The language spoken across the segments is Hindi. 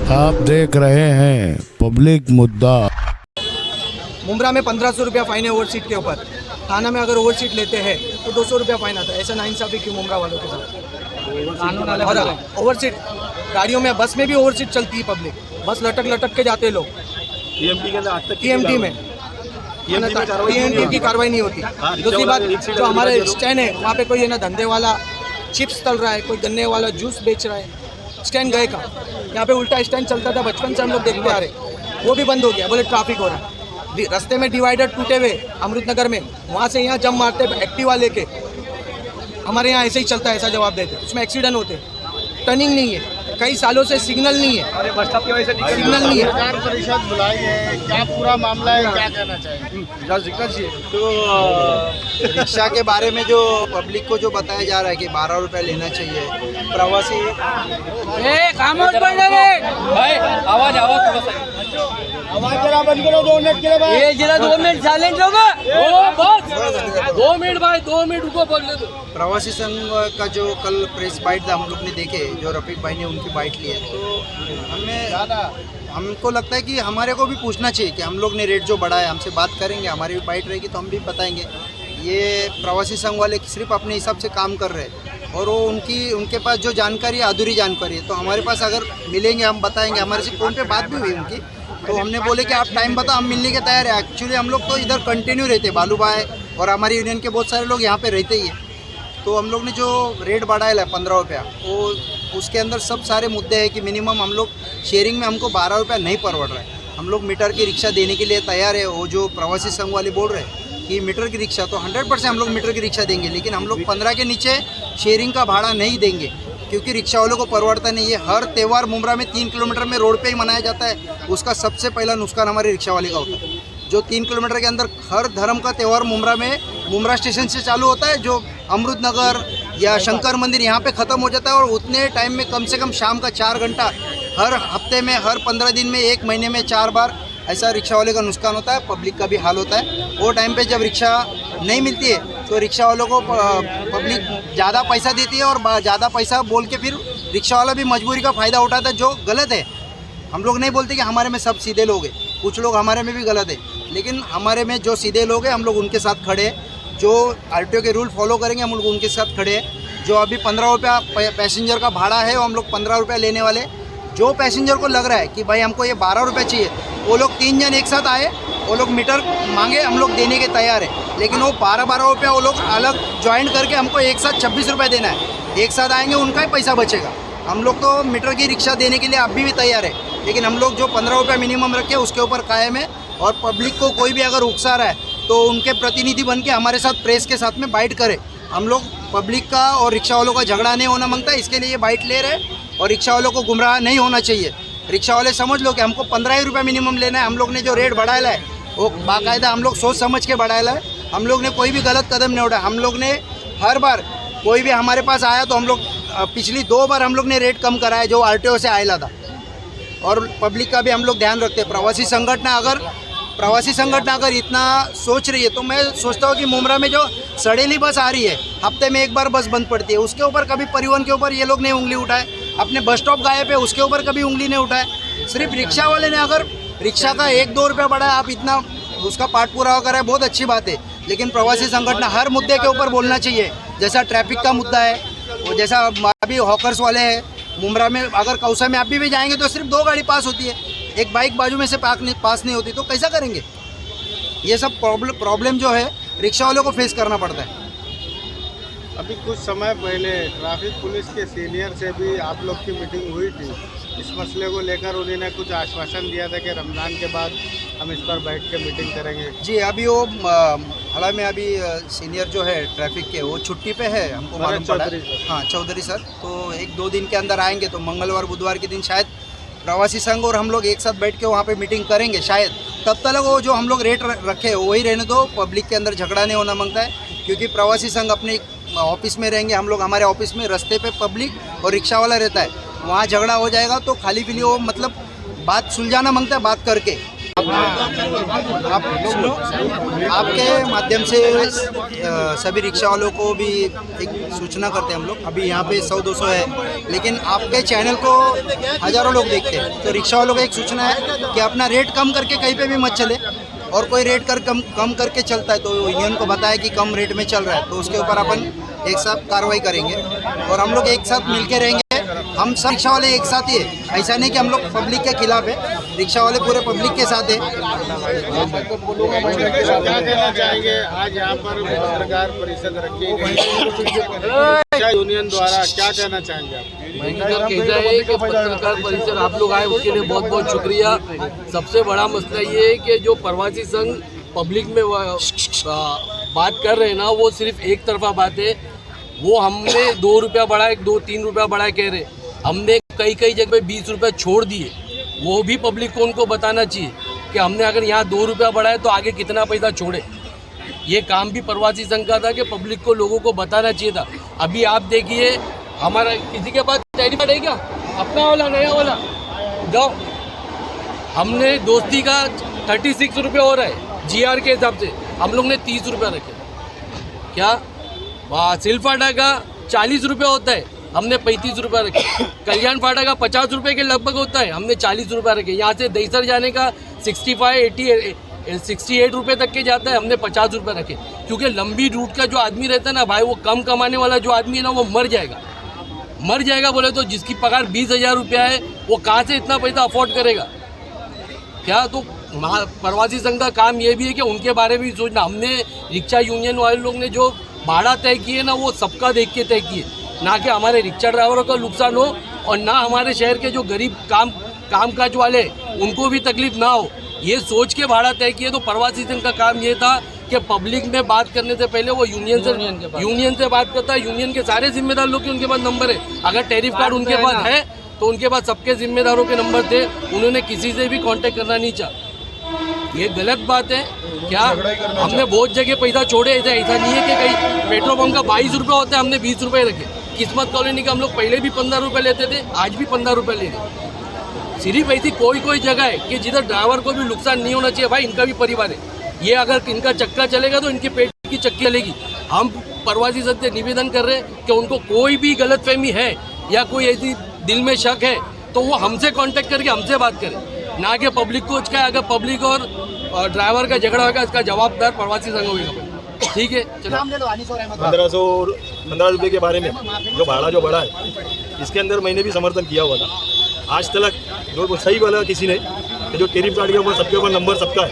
आप देख रहे हैं पब्लिक मुद्दा। मुंब्रा में 1500 रुपया फाइन है ओवर सीट के ऊपर। थाना में अगर ओवर सीट लेते हैं तो 200 रुपया फाइन आता है। ऐसा नाइंसाफी क्यों मुंब्रा वालों के साथ? और ओवर सीट गाड़ियों में, बस में भी ओवर सीट चलती है पब्लिक, बस लटक लटक के जाते लोग। टीएमटी में टीएमटी की कार्रवाई नहीं होती। दूसरी बात, जो हमारे स्टैंड है वहाँ पे कोई है ना धंधे वाला चिप्स तल रहा है, कोई गन्ने वाला जूस बेच रहा है। स्टैंड गए का, यहाँ पे उल्टा स्टैंड चलता था, बचपन से हम लोग देखते आ रहे, वो भी बंद हो गया। बोले ट्रैफिक हो रहा है। रास्ते में डिवाइडर टूटे हुए अमृत नगर में, वहाँ से यहाँ जम मारते एक्टिवा लेके। हमारे यहाँ ऐसे ही चलता है, ऐसा जवाब देते, उसमें एक्सीडेंट होते। टर्निंग नहीं है, कई सालों से सिग्नल नहीं है, सिग्नल नहीं है। नगर परिषद बुलाई है, क्या पूरा मामला है, क्या कहना चाहिए? तो रिक्शा के बारे में जो पब्लिक को जो बताया जा रहा है कि 12 रुपये लेना चाहिए प्रवासी। खामोश बन रहे भाई, आवाज आवाज जरा बंद करो 2 मिनट के लिए भाई। ये जरा 2 मिनट साइलेंट होगा। ओ बस 2 मिनट भाई, 2 मिनट रुको, बोलने दो। प्रवासी संघ का जो कल प्रेस बाइट था हम लोग ने देखे, जो रफीक भाई ने उनकी बाइट ली है, तो हमको लगता है कि हमारे को भी पूछना चाहिए कि हम लोग ने रेट जो बढ़ाया, हमसे बात करेंगे, हमारी भी बाइट रहेगी तो हम भी बताएंगे। ये प्रवासी संघ वाले सिर्फ अपने हिसाब से काम कर रहे हैं और वो उनके पास जो जानकारी है अधूरी जानकारी है, तो हमारे पास अगर मिलेंगे हम बताएंगे। हमारे से फ़ोन पे बात भी हुई उनकी, तो हमने बोले कि आप टाइम बताओ, हम मिलने के तैयार है। एक्चुअली हम लोग तो इधर कंटिन्यू रहते, बालू भाई और हमारी यूनियन के बहुत सारे लोग यहाँ पे रहते ही है। तो हम लोग ने जो रेट बढ़ाया है 15 रुपया, वो उसके अंदर सब सारे मुद्दे हैं कि मिनिमम हम लोग शेयरिंग में हमको 12 रुपया नहीं परवड़ रहा है। हम लोग मीटर की रिक्शा देने के लिए तैयार है। वो जो प्रवासी संघ वाले बोल रहे हैं कि मीटर की रिक्शा, तो 100% हम लोग मीटर की रिक्शा देंगे, लेकिन हम लोग 15 के नीचे शेयरिंग का भाड़ा नहीं देंगे, क्योंकि रिक्शा वालों को परवड़ता नहीं है। हर त्यौहार मुंब्रा में 3 किलोमीटर में रोड पे ही मनाया जाता है, उसका सबसे पहला नुकसान हमारे रिक्शा वाले का होता है। जो 3 किलोमीटर के अंदर हर धर्म का त्यौहार मुंब्रा में, मुंब्रा स्टेशन से चालू होता है, जो अमृत नगर या शंकर मंदिर यहाँ पे ख़त्म हो जाता है, और उतने टाइम में कम से कम शाम का 4 घंटा हर हफ्ते में, हर 15 दिन में, 1 महीने में 4 बार ऐसा रिक्शा वाले का नुकसान होता है। पब्लिक का भी हाल होता है। वो टाइम पे जब रिक्शा नहीं मिलती है तो रिक्शा वालों को पब्लिक ज़्यादा पैसा देती है, और ज़्यादा पैसा बोल के फिर रिक्शा वाला भी मजबूरी का फ़ायदा उठाता है, जो गलत है। हम लोग नहीं बोलते कि हमारे में सब सीधे लोग हैं, कुछ लोग हमारे में भी गलत है, लेकिन हमारे में जो सीधे लोग हैं हम लोग उनके साथ खड़े हैं। जो आरटीओ के रूल फॉलो करेंगे हम लोग उनके साथ खड़े हैं। जो अभी 15 रुपया पैसेंजर का भाड़ा है, वो हम लोग 15 रुपया लेने वाले। जो पैसेंजर को लग रहा है कि भाई हमको ये 12 रुपये चाहिए, वो लोग 3 जन एक साथ आए, वो लोग मीटर मांगे, हम लोग देने के तैयार है, लेकिन वो 12 रुपया वो लोग अलग ज्वाइन करके हमको एक साथ 26 रुपये देना है। एक साथ आएंगे, उनका ही पैसा बचेगा। हम लोग तो मीटर की रिक्शा देने के लिए अभी भी तैयार है, लेकिन हम लोग जो 15 रुपये मिनिमम रखे उसके ऊपर कायम है। और पब्लिक को कोई भी अगर उकसा रहा है तो उनके प्रतिनिधि बन के हमारे साथ प्रेस के साथ में बाइट करे। हम लोग पब्लिक का और रिक्शा वालों का झगड़ा नहीं होना मांगता है, इसके लिए ये बाइट ले रहे हैं। और रिक्शा वालों को गुमराह नहीं होना चाहिए। रिक्शा वाले समझ लो कि हमको 15 रुपये मिनिमम लेना है। हम लोग ने जो रेट बढ़ाया है वो बाकायदा हम लोग सोच समझ के बढ़ाया है। हम लोग ने कोई भी गलत कदम नहीं उठाया। हम लोग ने हर बार कोई भी हमारे पास आया तो हम लोग पिछली 2 बार हम लोग ने रेट कम कराया जो आरटीओ से आया था। और पब्लिक का भी हम लोग ध्यान रखते हैं। प्रवासी संगठन अगर इतना सोच रही है तो मैं सोचता हूँ कि मुंब्रा में जो सड़ेली बस आ रही है, हफ्ते में 1 बार बस बंद पड़ती है, उसके ऊपर कभी परिवहन के ऊपर ये लोग ने उंगली उठाए। अपने बस स्टॉप गायब है, उसके ऊपर कभी उंगली नहीं उठाए। सिर्फ रिक्शा वाले ने अगर रिक्शा का 1-2 रुपया बढ़ाया, आप इतना उसका पाठ पूरा करा है, बहुत अच्छी बात है। लेकिन प्रवासी संगठन हर मुद्दे के ऊपर बोलना चाहिए। जैसा ट्रैफिक का मुद्दा है, और जैसा अभी हॉकर्स वाले हैं मुंब्रा में, अगर कौसा में अभी भी जाएंगे तो सिर्फ 2 गाड़ी पास होती है, एक बाइक बाजू में से पास नहीं होती, तो कैसा करेंगे? ये सब प्रॉब्लम जो है रिक्शा वालों को फेस करना पड़ता है। अभी कुछ समय पहले ट्रैफिक पुलिस के सीनियर से भी आप लोग की मीटिंग हुई थी। इस मसले को लेकर उन्होंने कुछ आश्वासन दिया था कि रमज़ान के बाद हम इस पर बैठ के मीटिंग करेंगे। जी, अभी वो हाल में अभी सीनियर जो है ट्रैफिक के, वो छुट्टी पे है, हमको मालूम पड़ा। हाँ, चौधरी सर तो 1-2 दिन के अंदर आएंगे, तो मंगलवार बुधवार के दिन शायद प्रवासी संघ और हम लोग एक साथ बैठ के वहाँ पे मीटिंग करेंगे शायद। तब तक वो जो हम लोग रेट रखे वही रहने दो। पब्लिक के अंदर झगड़ा नहीं होना मांगता है, क्योंकि प्रवासी संघ अपने ऑफिस में रहेंगे, हम लोग हमारे ऑफिस में। रास्ते पे पब्लिक और रिक्शा वाला रहता है, वहाँ झगड़ा हो जाएगा तो खाली पीली वो मतलब बात सुलझाना मांगता है, बात करके। आप सुनो, आपके माध्यम से सभी रिक्शा वालों को भी एक सूचना करते हैं हम लोग। अभी यहाँ पे 100-200 है, लेकिन आपके चैनल को हज़ारों लोग देखते हैं। तो रिक्शा वालों को एक सूचना है कि अपना रेट कम करके कहीं पे भी मत चले, और कोई रेट कम करके चलता है तो यूनियन को बताया कि कम रेट में चल रहा है, तो उसके ऊपर अपन एक साथ कार्रवाई करेंगे और हम लोग एक साथ मिलके रहेंगे। हम सब रिक्शा वाले एक साथ ही है, ऐसा नहीं कि हम लोग पब्लिक के खिलाफ है, रिक्शा वाले पूरे पब्लिक के साथ है। क्या कहना चाहेंगे? आज यहाँ पर पत्रकार परिषद रखी गई, यूनियन द्वारा क्या कहना चाहेंगे आप? कहना है कि पत्रकार परिषद आप लोग आए उसके लिए बहुत बहुत शुक्रिया। सबसे बड़ा मसला ये है कि जो प्रवासी संघ पब्लिक में बात कर रहे हैं ना, वो सिर्फ एक तरफा बात है। वो हमने 2 रुपया बढ़ाए, 2-3 रुपया बढ़ाए कह रहे, हमने कई जगह पे 20 रुपये छोड़ दिए। वो भी पब्लिक को उनको बताना चाहिए कि हमने अगर यहाँ 2 रुपया बढ़ाए तो आगे कितना पैसा छोड़े। ये काम भी प्रवासी संघ का था कि पब्लिक को, लोगों को बताना चाहिए था। अभी आप देखिए, हमारा किसी के पास टैरिफ कार्ड है क्या? अपना वाला, नया वाला जाओ। हमने दोस्ती का 36 रुपये हो रहा है GR के हिसाब से, हम लोग ने 30 रुपये रखे। क्या सिल फाटा का 40 रुपये होता है, हमने 35 रुपये रखे। कल्याण फाटा का 50 रुपये के लगभग होता है, हमने 40 रुपये रखे। यहाँ से दहीसर जाने का 68 रुपये तक के जाता है, हमने 50 रुपये रखे। क्योंकि लंबी रूट का जो आदमी रहता है ना भाई, वो कम कमाने वाला जो आदमी है ना, वो मर जाएगा बोले तो। जिसकी पगार 20,000 रुपया है, वो कहाँ से इतना पैसा अफोर्ड करेगा? क्या तो प्रवासी संघ का काम ये भी है कि उनके बारे में भी सोचना। हमने रिक्शा यूनियन वाले लोग ने जो भाड़ा तय किए ना, वो सबका देख के तय किए, ना कि हमारे रिक्शा ड्राइवरों का नुकसान हो और ना हमारे शहर के जो गरीब कामकाज वाले उनको भी तकलीफ ना हो, ये सोच के भाड़ा तय किए। तो प्रवासी संघ का काम ये था कि पब्लिक में बात करने से पहले वो यूनियन से बात करता है। यूनियन के सारे जिम्मेदार लोग के उनके पास नंबर है। अगर टैरिफ कार्ड उनके पास है तो उनके पास सबके जिम्मेदारों के नंबर थे, उन्होंने किसी से भी कांटेक्ट करना नहीं चाहा। ये गलत बात है। क्या हमने बहुत जगह पैसा छोड़े, ऐसा नहीं है कि कहीं पेट्रोल पंप का 22 रुपये होता है, हमने 20 रुपये रखे। किस्मत कॉलोनी का हम लोग पहले भी 15 रुपये लेते थे, आज भी 15 रुपये ले रहे। सिर्फ ऐसी कोई जगह है कि जिधर ड्राइवर को भी नुकसान नहीं होना चाहिए। भाई, इनका भी परिवार है, ये अगर इनका चक्का चलेगा तो इनके पेट की चक्की चलेगी। हम प्रवासी संघ से निवेदन कर रहे हैं कि उनको कोई भी गलतफहमी है या कोई ऐसी दिल में शक है तो वो हमसे कांटेक्ट करके हमसे बात करें, ना कि पब्लिक को उसका। अगर पब्लिक और ड्राइवर का झगड़ा होगा, इसका जवाबदार प्रवासी संघ होगा। ठीक है, चलो। 15 रुपये के बारे में जो भाड़ा जो बढ़ा है, इसके अंदर मैंने भी समर्थन किया हुआ था। आज तक जो सही बोला किसी ने कि जो टैरिफ कार्ड के ऊपर सबके ऊपर नंबर सबका है,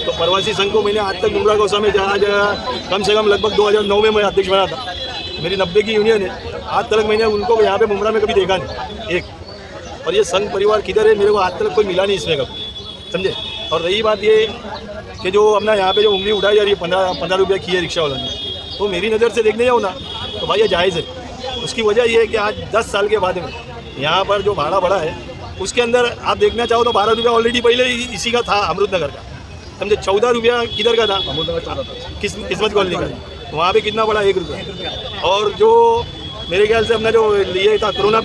तो प्रवासी संघ को मैंने आज तक मुमरा गौसा में जहाँ कम से कम लगभग 2009 में मैं अध्यक्ष बना था। मेरी 90 की यूनियन है। आज तक मैंने उनको यहाँ पे मुमरा में कभी देखा नहीं एक। और ये संघ परिवार किधर है, मेरे को आज तक कोई मिला नहीं इसमें कभी, समझे। और रही बात ये कि जो अपना यहाँ पे जो उंगली उठाई जा रही है 15 रुपये की है रिक्शा वालों ने, तो मेरी नज़र से देखने जाओ ना तो भाई ये जायज़ है। उसकी वजह ये है कि आज 10 साल के बाद में यहाँ पर जो भाड़ा बढ़ा है, उसके अंदर आप देखना चाहो तो 12 रुपया ऑलरेडी पहले इसी का था, अमृतनगर का, समझे। 14 रुपया किधर का था? किस्मत कॉलोनी का। तो वहाँ पे कितना बढ़ा? 1 रुपया। और जो मेरे ख्याल से अपना जो ये था कोरोना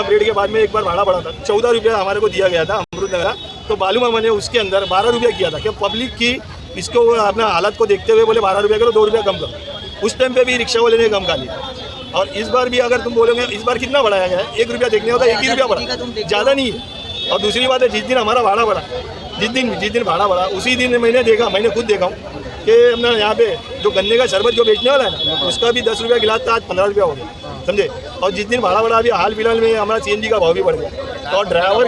पीरियड के बाद में एक बार भाड़ा बढ़ा था, 14 रुपया हमारे को दिया गया था अमृतनगर। तो मालूम है, मैंने उसके अंदर 12 रुपया किया था कि पब्लिक की इसको अपना हालत को देखते हुए बोले 12 रुपया करो, 2 रुपया कम करो। उस टाइम पे भी रिक्शा वाले ने कम खा लिया। और इस बार भी अगर तुम बोलोगे, इस बार कितना बढ़ाया गया है? 1 रुपया देखने होता है, 1 ही रुपया बढ़ा, ज़्यादा नहीं है। और दूसरी बात है, जिस दिन हमारा भाड़ा बढ़ा, जिस दिन भाड़ा बढ़ा, उसी दिन मैंने खुद देखा हूँ कि अपना यहाँ पे जो गन्ने का शरबत जो बेचने वाला है ना, उसका भी 10 रुपया गिलास था, आज 15 रुपया हो गया, समझे। और जिस दिन भाड़ा बढ़ा, अभी हाल फिलहाल में हमारा CNG का भाव भी बढ़ गया। और ड्राइवर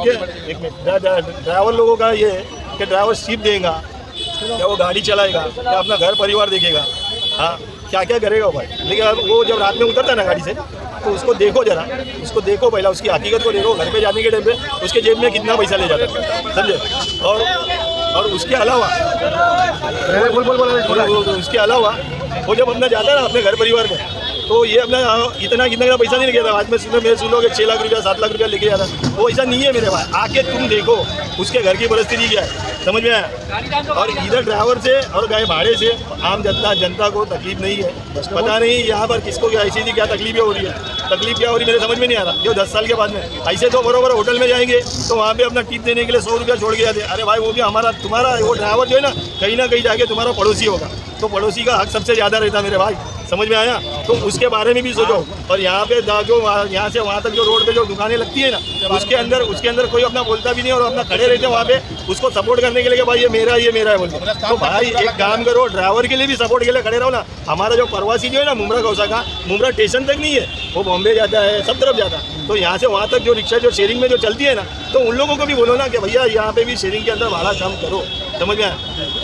लोगों का ये है कि ड्राइवर सीट देगा, क्या वो गाड़ी चलाएगा, क्या अपना घर परिवार देखेगा, हाँ क्या करेगा भाई। लेकिन वो जब रात में उतरता है ना गाड़ी से, तो उसको देखो जरा, उसको देखो पहला, उसकी हकीकत को देखो। घर पे जाने के टाइम पे उसके जेब में कितना पैसा ले जाता है, समझे। और उसके अलावा उसके अलावा वो जब अपना जाता है ना अपने घर परिवार में, तो ये अपना इतना कितना पैसा नहीं लेके आता। आज मैं सुन लो कि 6 लाख रुपया 7 लाख रुपया लेके जाता, वो ऐसा नहीं है मेरे भाई। आके तुम देखो उसके घर की परिस्थिति क्या है। समझ में आया। और इधर ड्राइवर से और गए भाड़े से आम जनता को तकलीफ नहीं है। पता नहीं यहाँ पर किसको क्या ऐसी क्या तकलीफें हो रही है, तकलीफ क्या हो रही है मेरे समझ में नहीं आ रहा। जो 10 साल के बाद में ऐसे तो बरोबर होटल में जाएंगे तो वहाँ पे अपना टिप देने के लिए 100 रुपया छोड़ के जाते। अरे भाई वो भी हमारा तुम्हारा वो ड्राइवर जो है ना कहीं जाके तुम्हारा पड़ोसी होगा, तो पड़ोसी का हक सबसे ज़्यादा रहता है मेरे भाई, समझ में आया। तो उसके बारे में भी सोचो। और यहाँ पे जो यहाँ से वहाँ तक जो रोड पे जो दुकानें लगती है ना, उसके अंदर कोई अपना बोलता भी नहीं और अपना खड़े रहते हैं वहाँ पे उसको सपोर्ट करने के लिए कि भाई ये मेरा है बोलते। तो भाई एक काम करो, ड्राइवर के लिए भी सपोर्ट के लिए खड़े रहो ना। हमारा जो प्रवासी जो है ना मुमरा गौसा का, मुमरा स्टेशन तक नहीं है, वो बॉम्बे जाता है, सब तरफ जाता है। तो यहाँ से वहाँ तक जो रिक्शा जो शेयरिंग में जो चलती है ना, तो उन लोगों को भी बोलो ना कि भैया यहाँ पे भी शेयरिंग के अंदर भाड़ा कम करो, समझ में आया,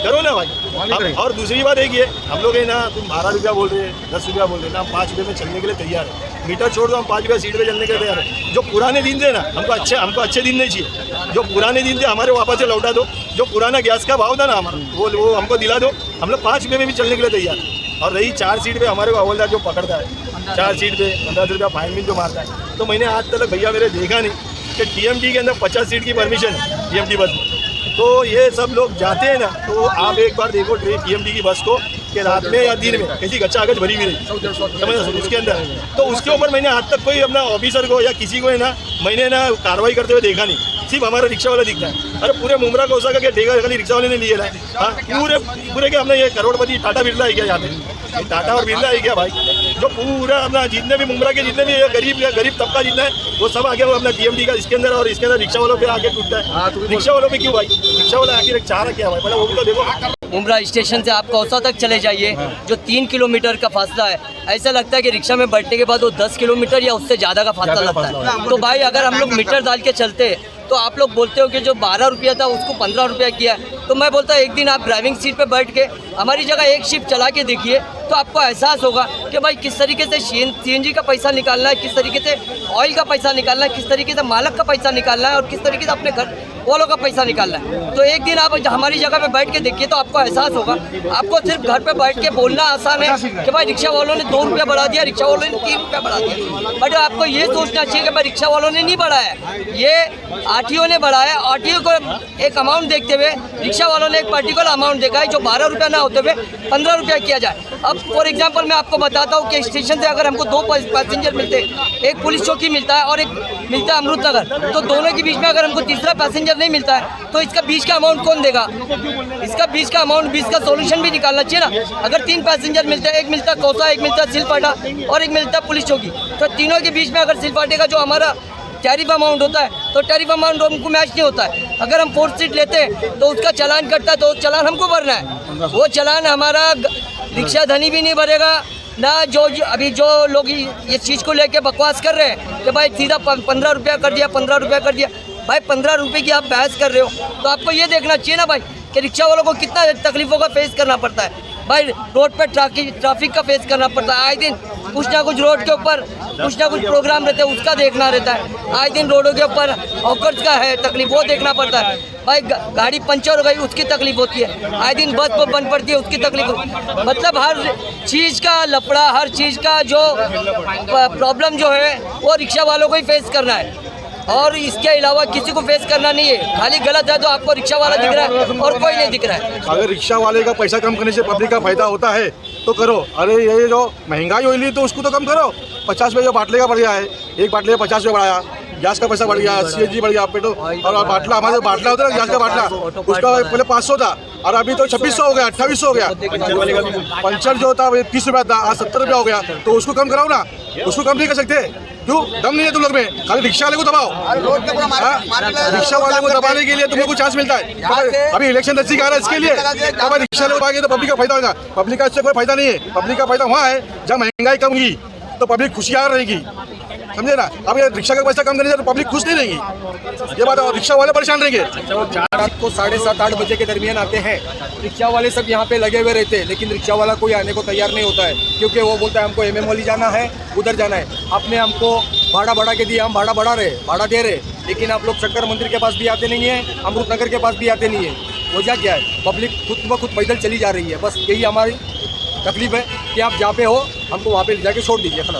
करो ना भाई। और दूसरी बात एक ये, हम लोग है ना, तुम 12 रुपया बोल रहे हैं, 10 रुपया बोल रहे हैं ना, हम 5 रुपये में चलने के लिए तैयार है। मीटर छोड़ दो, हम 5 रुपया सीट पे चलने के लिए तैयार है। जो पुराने दिन थे ना, हमको अच्छे दिन नहीं चाहिए। जो पुराने दिन थे हमारे वापस से लौटा दो। जो पुराना गैस का भाव था ना हमारा, वो हमको दिला दो। हम लोग 5 रुपये में भी चलने के लिए तैयार है। और रही 4 सीट पे, हमारे को हवलदार जो पकड़ता है 4 सीट पे 15 रुपया फाइन भी जो मारता है। तो मैंने आज तक भैया मेरे देखा नहीं कि टीएमटी के अंदर 50 सीट की परमिशन है टीएमटी बस में। तो ये सब लोग जाते हैं ना, तो आप एक बार देखो टीएमटी की बस को कि रात में या दिन में कैसी गच्चा भरी हुई रही, समझ उसके अंदर। तो उसके ऊपर मैंने आज तक कोई अपना ऑफिसर को या किसी को है ना मैंने ना कार्रवाई करते हुए देखा नहीं। सिर्फ हमारा रिक्शा वाला दिखता है। अरे पूरे मुमरा को उसका क्या ठेका खाली रिक्शा वाले ने लिए है। हाँ पूरे के हमने ये करोड़पति टाटा बिरला है क्या यहाँ पे, टाटा और बिरला है क्या भाई, जो पूरा अपना जितने भी मुमरा के जितने भी गरीब तबका जितना है वो सब आगे वो अपना टीएमटी का इसके अंदर और इसके अंदर रिक्शा वालों पे आगे टूटता है। रिक्शा वालों पे क्यों भाई, रिक्शा वाला आखिर चाह रहा क्या भाई, पहले वो भी तो देखो। मुमरा स्टेशन से आप कौसा तक चले जाइए, जो 3 किलोमीटर का फासला है, ऐसा लगता है कि रिक्शा में बैठने के बाद वो 10 किलोमीटर या उससे ज़्यादा का फासला लगता है। तो भाई अगर हम लोग मीटर डाल के चलते तो आप लोग बोलते हो कि जो 12 रुपया था उसको 15 रुपया किया। तो मैं बोलता हूँ एक दिन आप ड्राइविंग सीट पे बैठ के हमारी जगह एक शिफ्ट चला के देखिए, तो आपको एहसास होगा कि भाई किस तरीके से सीएनजी का पैसा निकालना है, किस तरीके से ऑयल का पैसा निकालना है, किस तरीके से मालक का पैसा निकालना है और किस तरीके से अपने घर वालों का पैसा निकालना है। तो एक दिन आप हमारी जगह पे बैठ के देखिए तो आपको एहसास होगा। आपको सिर्फ घर पे बैठ के बोलना आसान है कि भाई रिक्शा वालों ने 2 रुपया बढ़ा दिया, रिक्शा वालों ने 3 रुपया बढ़ा दिया, बट आपको ये सोचना चाहिए कि भाई रिक्शा वालों ने नहीं बढ़ाया, ये आरटीओ ने बढ़ाया। आरटीओ को एक अमाउंट देखते हुए रिक्शा वालों ने एक पर्टिकुलर अमाउंट देखा है जो 12 रुपया ना होते हुए 15 रुपया किया जाए। अब फॉर एग्जांपल मैं आपको बताता हूँ कि स्टेशन से अगर हमको 2 पैसेंजर मिलते, एक पुलिस चौकी मिलता है और एक मिलता है अमृतनगर, तो दोनों के बीच में अगर हमको तीसरा पैसेंजर नहीं मिलता है तो इसका बीच का अमाउंट कौन देगा? इसका बीच का अमाउंट, बीच का सोल्यूशन भी निकालना चाहिए ना। अगर 3 पैसेंजर मिलते हैं, एक मिलता है कौसा, एक मिलता है सिलपाटा और एक मिलता है पुलिस चौकी, तो तीनों के बीच में अगर सिलपाटे का जो हमारा टैरिफ अमाउंट होता है तो टैरिफ अमाउंट हमको मैच नहीं होता है। अगर हम 4th सीट लेते हैं तो उसका चालान कटता है, तो चालान हमको भरना है। वो चालान हमारा रिक्शा धनी भी नहीं भरेगा ना। जो अभी जो लोग ये चीज़ को लेके बकवास कर रहे हैं कि भाई सीधा 15 रुपया कर दिया, 15 रुपया कर दिया, भाई 15 रुपये की आप बहस कर रहे हो तो आपको ये देखना चाहिए ना भाई कि रिक्शा वालों को कितना तकलीफ़ों का फेस करना पड़ता है। भाई रोड पे ट्रैफिक का फेस करना पड़ता है, आए दिन कुछ ना कुछ रोड के ऊपर कुछ ना कुछ प्रोग्राम रहते हैं उसका देखना रहता है। आए दिन रोडों के ऊपर हॉकर्स का है तकलीफ, वो देखना पड़ता है। भाई गाड़ी पंचर हो गई उसकी तकलीफ होती है, आए दिन बस बंद पड़ती है उसकी तकलीफ होती है। मतलब हर चीज़ का लफड़ा, हर चीज़ का जो प्रॉब्लम जो है वो रिक्शा वालों को ही फेस करना है और इसके अलावा किसी को फेस करना नहीं है। खाली गलत है तो आपको रिक्शा वाला दिख रहा है और कोई नहीं दिख रहा है। अगर रिक्शा वाले का पैसा कम करने से पब्लिक का फायदा होता है तो करो। अरे ये जो महंगाई हुई तो उसको तो कम करो। 50 रुपये जो बाटले का बढ़ गया है, एक बाटले का 50 रुपये बढ़ाया, गैस का पैसा बढ़ गया, CNG बढ़ गया, पेट्रोल और बाटला, हमारे बाटला होता है ना गैस का बाटला, उसका पहले 500 था और अभी तो 2600 हो गया, 2800 हो गया। पंचर जो था 30 रुपया था, आज 70 रुपया हो गया। तो उसको कम कराओ ना, उसको कम नहीं कर सकते? क्यों? दम नहीं है तुम लोग में, खाली रिक्शा वाले को दबाओ। रिक्शा वाले को दबाने के लिए तुम लोग को चांस मिलता है। अभी इलेक्शन नजदीक आ रहा है, इसके लिए रिक्शा वाले को तो पब्लिक का फायदा होगा। पब्लिक का इससे कोई फायदा नहीं है। पब्लिक का फायदा वहाँ है जब महंगाई कम होगी तो पब्लिक खुशियार रहेगी, समझे ना। अब ये रिक्शा का पैसा कम करने से तो पब्लिक खुश नहीं रहेगी, ये बात। और रिक्शा वाले परेशान रहेंगे। रात को 7:30-8 बजे के दरमियान आते हैं, रिक्शा वाले सब यहाँ पे लगे हुए रहते हैं, लेकिन रिक्शा वाला कोई आने को तैयार नहीं होता है क्योंकि वो बोलता है हमको MM वाली जाना है, उधर जाना है। आपने हमको भाड़ा बढ़ा के दिया, हम भाड़ा भाड़ा दे रहे, लेकिन आप लोग शंकर मंदिर के पास भी आते नहीं है, अमृतनगर के पास भी आते नहीं है। वजह क्या है? पब्लिक खुद ब खुद पैदल चली जा रही है। बस यही हमारी तकलीफ है कि आप जहाँ पे हो हमको वहाँ पे ले जाके छोड़ दीजिए, खलास।